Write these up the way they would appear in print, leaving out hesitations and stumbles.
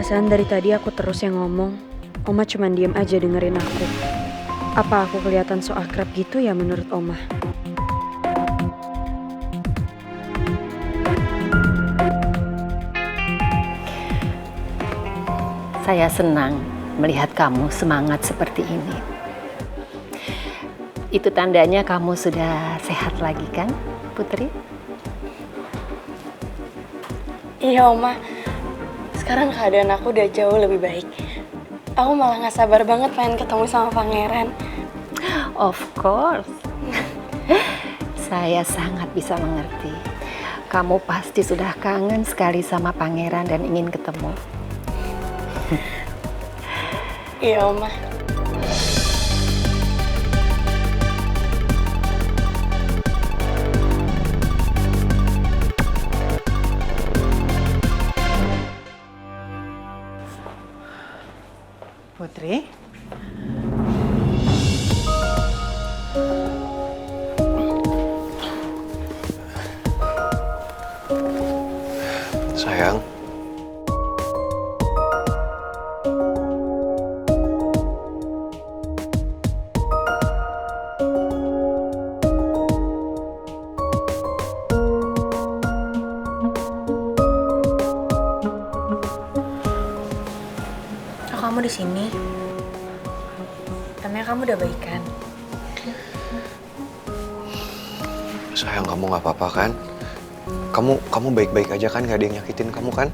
Perasaan dari tadi aku terus yang ngomong. Oma cuman diem aja dengerin aku. Apa aku kelihatan so akrab gitu ya menurut Oma? Saya senang melihat kamu semangat seperti ini. Itu tandanya kamu sudah sehat lagi kan, Putri? Iya Oma, sekarang keadaan aku udah jauh lebih baik. Aku malah gak sabar banget pengen ketemu sama Pangeran. Of course. Saya sangat bisa mengerti. Kamu pasti sudah kangen sekali sama Pangeran dan ingin ketemu. Iya Oma. Putri? Sayang. Oh, kamu di sini. Namanya kamu udah baikan. Sayang, kamu nggak apa-apa kan? Kamu baik-baik aja kan? Gak ada yang nyakitin kamu kan?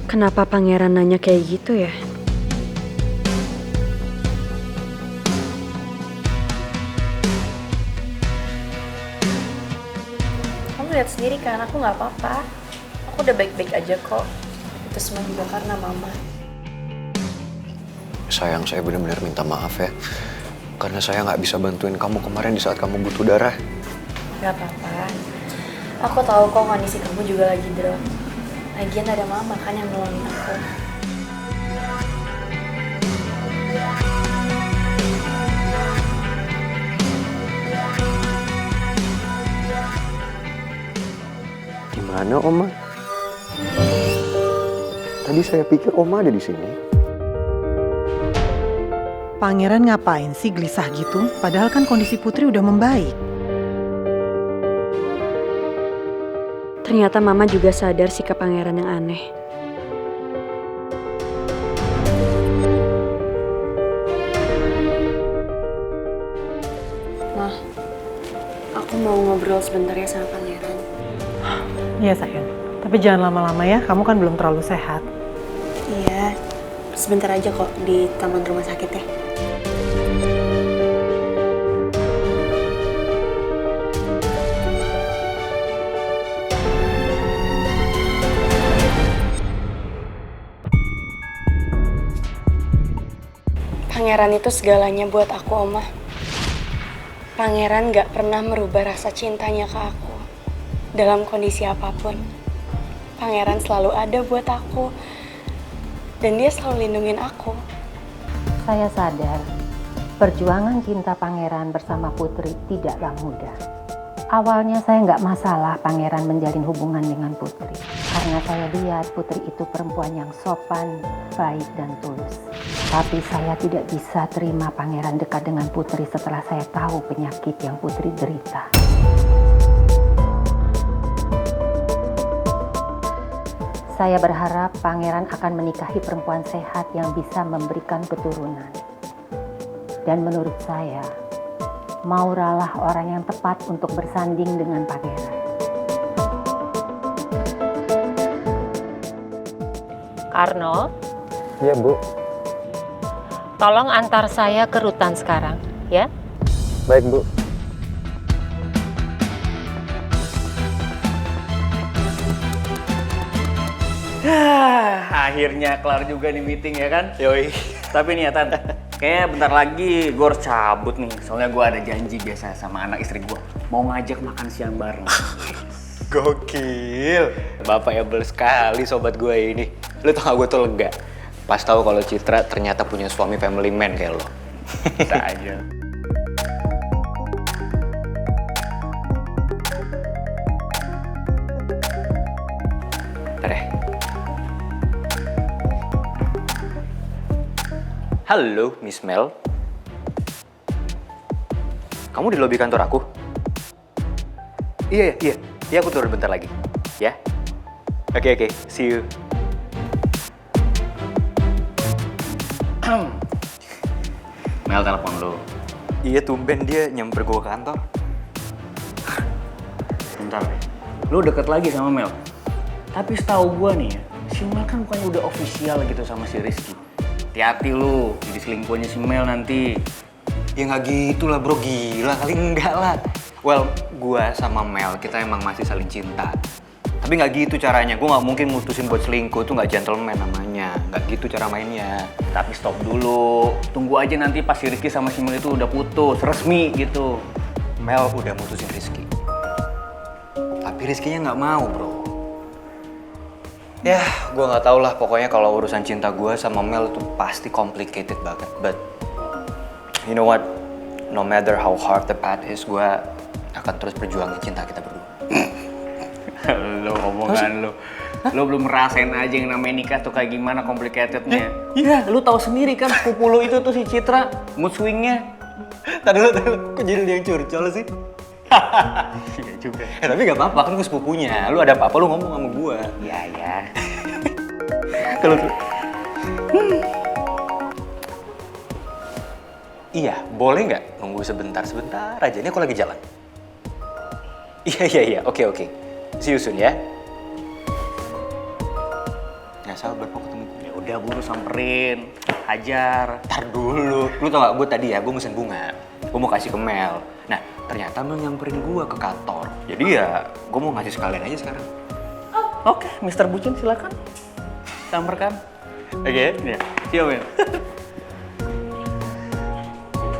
Kenapa Pangeran nanya kayak gitu ya? Kamu lihat sendiri kan, aku nggak apa-apa. Aku udah baik-baik aja kok. Itu semua juga karena Mama. Sayang, saya benar-benar minta maaf ya. Karena saya nggak bisa bantuin kamu kemarin di saat kamu butuh darah. Gak apa-apa. Aku tahu kok kondisi kamu juga lagi drop. Lagian ada Mama kan yang nolongin aku. Gimana, Oma? Tadi saya pikir Oma ada di sini. Pangeran ngapain sih gelisah gitu? Padahal kan kondisi Putri udah membaik. Ternyata Mama juga sadar sikap Pangeran yang aneh. Ma, aku mau ngobrol sebentar ya sama Pangeran. Iya sayang, tapi jangan lama-lama ya, kamu kan belum terlalu sehat. Iya, sebentar aja kok di taman rumah sakit ya. Pangeran itu segalanya buat aku, Oma. Pangeran gak pernah merubah rasa cintanya ke aku. Dalam kondisi apapun. Pangeran selalu ada buat aku. Dan dia selalu lindungin aku. Saya sadar perjuangan cinta Pangeran bersama Putri tidaklah mudah. Awalnya saya nggak masalah Pangeran menjalin hubungan dengan Putri. Karena saya lihat Putri itu perempuan yang sopan, baik, dan tulus. Tapi saya tidak bisa terima Pangeran dekat dengan Putri setelah saya tahu penyakit yang Putri derita. Saya berharap Pangeran akan menikahi perempuan sehat yang bisa memberikan keturunan. Dan menurut saya, Maura lah orang yang tepat untuk bersanding dengan Pangeran. Karno, Iya, Bu. tolong antar saya ke rutan sekarang, ya. Baik, Bu. Akhirnya kelar juga nih meeting ya kan? Yoi. Tapi nih ya Tan, kayaknya bentar lagi gue harus cabut nih. Soalnya gue ada janji biasa sama anak istri gue. Mau ngajak makan siang bareng. Gokil. Bapak able sekali sobat gue ini. Lu tau gak gue tuh lega. Pas tahu kalau Citra ternyata punya suami family man kayak lo. Bisa aja. Ntar deh. Halo, Miss Mel. Kamu di lobi kantor aku? Iya, aku turun bentar lagi. Ya? Oke, see you. Mel telepon lo. Iya, tumben dia nyamper gue ke kantor. Bentar deh. Lo deket lagi sama Mel. Tapi setahu gue nih ya, si Mel kan bukannya udah official gitu sama si Rizky. Hati-hati lu, jadi selingkuhnya si Mel nanti. Ya nggak gitu lah bro, gila kali enggak lah. Well, gue sama Mel, kita emang masih saling cinta. Tapi nggak gitu caranya, gue nggak mungkin mutusin buat selingkuh, tuh nggak gentleman namanya. Nggak gitu cara mainnya. Tapi stop dulu, tunggu aja nanti pas si Rizky sama si Mel itu udah putus, resmi gitu. Mel udah mutusin Rizky. Tapi Rizkynya nggak mau bro. Ya, gue nggak tau lah. Pokoknya kalau urusan cinta gue sama Mel tuh pasti complicated banget. But you know what? No matter how hard the path is, gue akan terus perjuangin cinta kita berdua. Lo omongan lo. Lo belum ngerasain aja yang namanya nikah tuh kayak gimana complicatednya. Iya, lo tahu sendiri kan sepupu lo itu tuh si Citra, mood swingnya. Tadi lo, kok jadi dia yang curcol sih? Iya juga. Tapi gak apa-apa, kan gue sepupunya. Lu ada apa-apa lu ngomong sama gue. Iya. Kalau Iya, boleh nggak nunggu sebentar aja. Ini aku lagi jalan. Iya. Oke. See you soon ya. Nggak sabar mau ketemu gue. Ya udah buru samperin, hajar. Ntar dulu. Lu tau gak, gue tadi ya, gue mesen bunga. Gue mau kasih ke Mel. Nah, ternyata Mel nyamperin gue ke kantor. Jadi ya, gue mau ngasih sekalian aja sekarang. Oke, Mr. Bucin silakan. Samperkan. Oke? Ya, siap ya.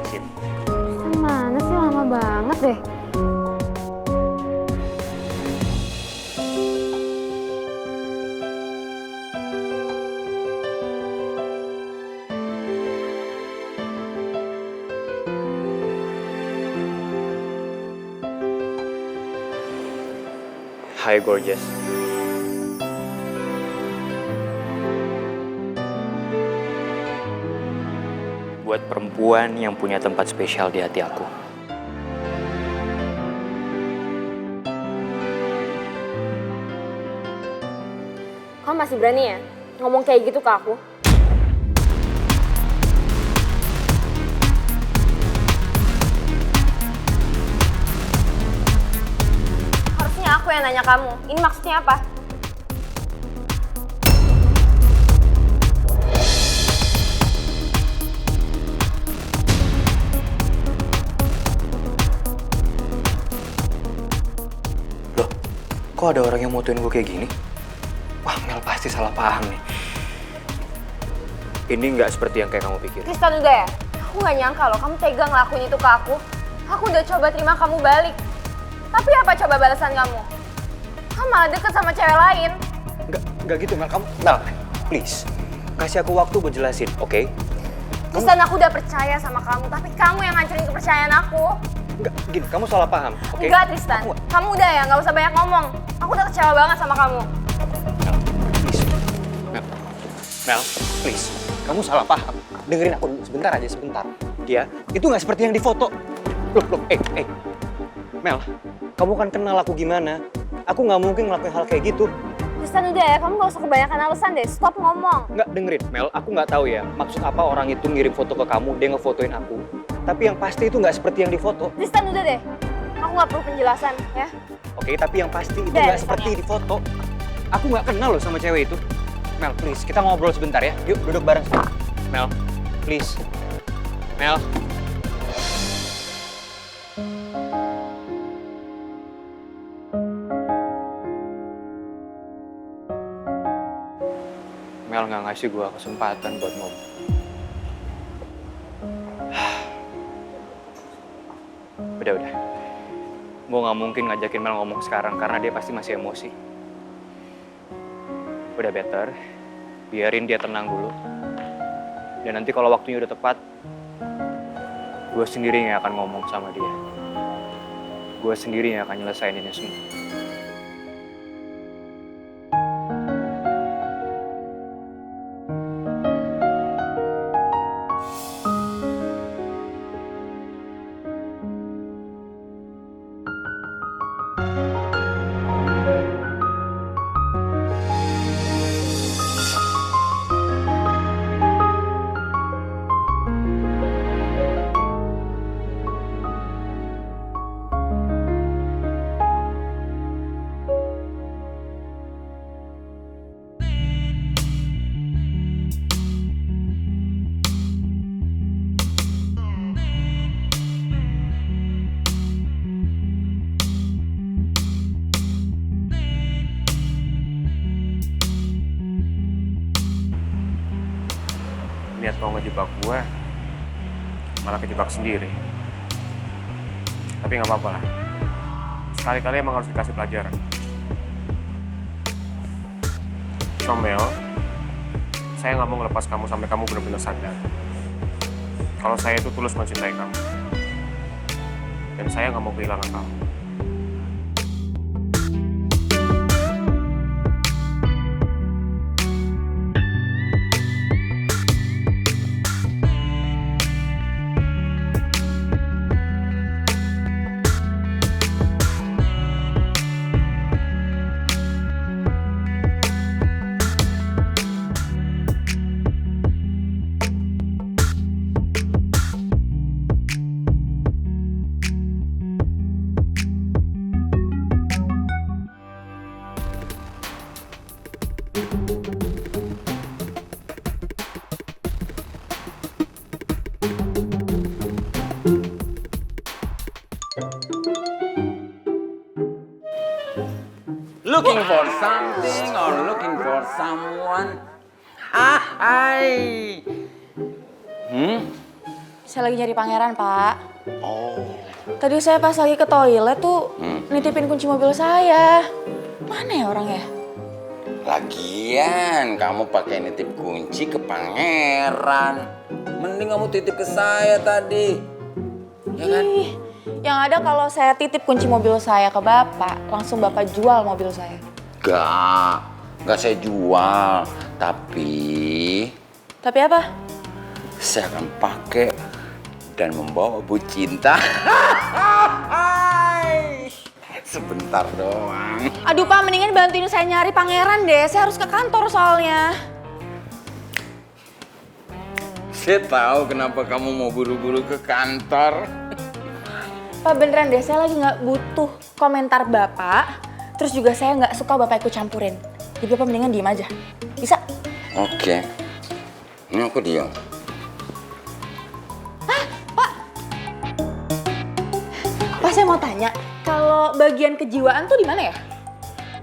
Sip. Mana sih lama banget deh. Hi, gorgeous. Buat perempuan yang punya tempat spesial di hati aku. Kamu masih berani ya ngomong kayak gitu ke aku? Harusnya aku yang nanya kamu. Ini maksudnya apa? Loh, kok ada orang yang motoin gue kayak gini? Wah, Mel pasti salah paham nih. Ini nggak seperti yang kayak kamu pikir. Tristan udah ya? Aku gak nyangka loh kamu tega ngelakuin itu ke aku. Aku udah coba terima kamu balik. Tapi apa coba balasan kamu? Kamu malah deket sama cewek lain. Nggak gitu, Mel. Mel, please. Kasih aku waktu buat jelasin, oke? Tristan, aku udah percaya sama kamu, tapi kamu yang ngancurin kepercayaan aku. Nggak, gini, kamu salah paham, oke? Enggak, Tristan. Kamu udah ya, nggak usah banyak ngomong. Aku udah kecewa banget sama kamu. Please. Mel, please. Kamu salah paham. Dengerin aku dulu, sebentar aja, sebentar. Ya, itu nggak seperti yang di foto. Loh, Mel, kamu kan kenal aku gimana. Aku nggak mungkin ngelakuin hal kayak gitu. Tristan udah ya, kamu gak usah kebanyakan alasan deh. Stop ngomong. Nggak, dengerin, Mel. Aku nggak tahu ya maksud apa orang itu ngirim foto ke kamu, dia ngefotoin aku. Tapi yang pasti itu nggak seperti yang di foto. Tristan udah deh. Aku nggak perlu penjelasan ya. Oke, tapi yang pasti itu Udah, nggak Tristan, seperti ya. di foto. Aku nggak kenal loh sama cewek itu. Mel, please, kita ngobrol sebentar ya. Yuk, duduk bareng. Mel, please. Mel. Mel nggak ngasih gue kesempatan buat ngomong. Udah. Gue nggak mungkin ngajakin Mel ngomong sekarang karena dia pasti masih emosi. Udah better, biarin dia tenang dulu. Dan nanti kalau waktunya udah tepat, gue sendiri yang akan ngomong sama dia. Gue sendiri yang akan nyelesain ini semua. niat mau ngejebak gue, malah kejebak sendiri. Tapi nggak apa-apa lah. Sekali-kali emang harus dikasih pelajaran. Comel, saya nggak mau ngelepas kamu sampai kamu benar-benar sadar. Kalau saya itu tulus mencintai kamu. Dan saya nggak mau kehilangan kamu. Looking for something or looking for someone? Hai. Saya lagi nyari pangeran, Pak. Tadi saya pas lagi ke toilet tuh nitipin kunci mobil saya. Mana ya orangnya? Lagian kamu pakai nitip kunci ke pangeran. Mending kamu titip ke saya tadi. Ya kan? Ih, yang ada kalau saya titip kunci mobil saya ke Bapak, langsung Bapak jual mobil saya. Gak saya jual. Tapi apa? saya akan pakai dan membawa Bu Cinta. Sebentar doang. Aduh Pak, mendingan bantuin saya nyari pangeran deh. Saya harus ke kantor soalnya. Saya tahu kenapa kamu mau buru-buru ke kantor. Pak beneran deh, saya lagi nggak butuh komentar Bapak. Terus juga saya nggak suka Bapak ikut campurin. Jadi Bapak mendingan diem aja. Bisa? Oke. Ini aku diam. Pak saya mau tanya, kalau bagian kejiwaan tuh di mana ya?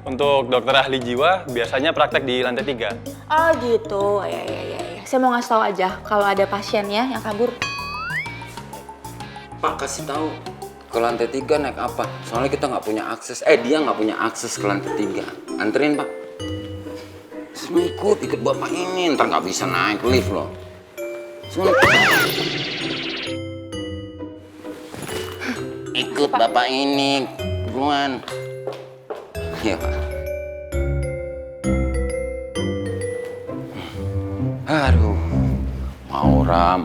Untuk dokter ahli jiwa, biasanya praktek di lantai 3. Oh gitu, ya. Saya mau ngasih tahu aja kalau ada pasiennya yang kabur. Pak kasih tahu ke lantai 3 naik apa? Soalnya kita nggak punya akses. Dia nggak punya akses ke lantai 3. Anterin Pak. Semua ikut bapak ini. Ntar nggak bisa naik lift loh. Semua ikut bapak ini. Buruan. Ya Pak. Aduh. Maura.